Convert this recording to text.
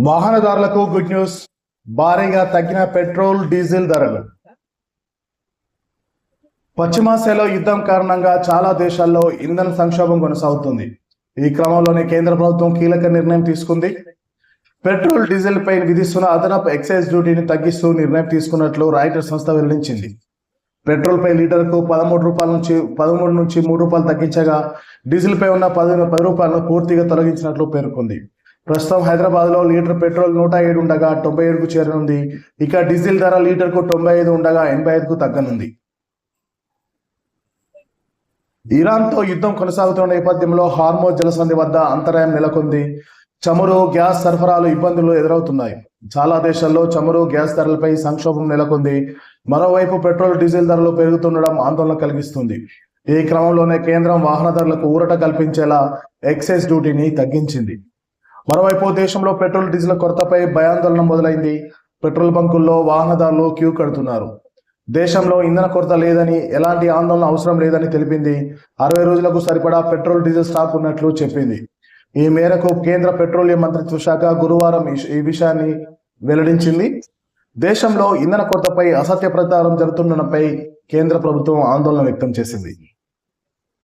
వాహనదారులకు good news. భారీగా తగ్గిన పెట్రోల్ డీజిల్ ధరలు. పశ్చిమాసియాలో యుద్ధం కారణంగా చాలా దేశాల్లో ఇంధన సంక్షోభం కొనసాగుతుంది. ఈ క్రమంలోనే కేంద్ర ప్రభుత్వం కీలక నిర్ణయం తీసుకుంది. పెట్రోల్ డీజిల్ పై విధిస్తున్న అదనపు ఎక్సైజ్ డ్యూటీని తగ్గిస్తూ నిర్ణయం తీసుకున్నట్లు రాయిటర్స్ సంస్థ వెల్లడించింది. పెట్రోల్ పై లీటర్కు 13 నుంచి 3 రూపాయలు తగ్గించగా డీజిల్ పై ఉన్న 10 రూపాయలను పూర్తిగా తొలగించినట్లు పేర్కొంది. ప్రస్తుతం హైదరాబాద్ లో లీటర్ పెట్రోల్ 107 ఉండగా 97కు చేరనుంది. ఇక డీజిల్ ధర లీటర్కు 95 ఉండగా 85కు తగ్గనుంది. ఇరాన్తో యుద్ధం కొనసాగుతున్న నేపథ్యంలో హార్మోజ్ జలసంధి వద్ద అంతరాయం నెలకొంది. చమురు, గ్యాస్ సరఫరాలు ఇబ్బందులు ఎదురవుతున్నాయి. చాలా దేశాల్లో చమురు, గ్యాస్ ధరలపై సంక్షోభం నెలకొంది. మరోవైపు పెట్రోల్, డీజిల్ ధరలు పెరుగుతుండడం ఆందోళన కలిగిస్తుంది. ఈ క్రమంలోనే కేంద్రం వాహనదారులకు ఊరట కల్పించేలా ఎక్సైజ్ డ్యూటీని తగ్గించింది. మరోవైపు దేశంలో పెట్రోల్, డీజిల్ కొరతపై భయాందోళన మొదలైంది. పెట్రోల్ బంకుల్లో వాహనదారులు క్యూ కడుతున్నారు. దేశంలో ఇంధన కొరత లేదని, ఎలాంటి ఆందోళన అవసరం లేదని తెలిపింది. 60 రోజులకు సరిపడా పెట్రోల్, డీజిల్ స్టాక్ ఉన్నట్లు చెప్పింది. ఈ మేరకు కేంద్ర పెట్రోలియం మంత్రిత్వ శాఖ గురువారం ఈ విషయాన్ని వెల్లడించింది. దేశంలో ఇంధన కొరతపై అసత్య ప్రచారం జరుగుతుండడంపై కేంద్ర ప్రభుత్వం ఆందోళన వ్యక్తం చేసింది.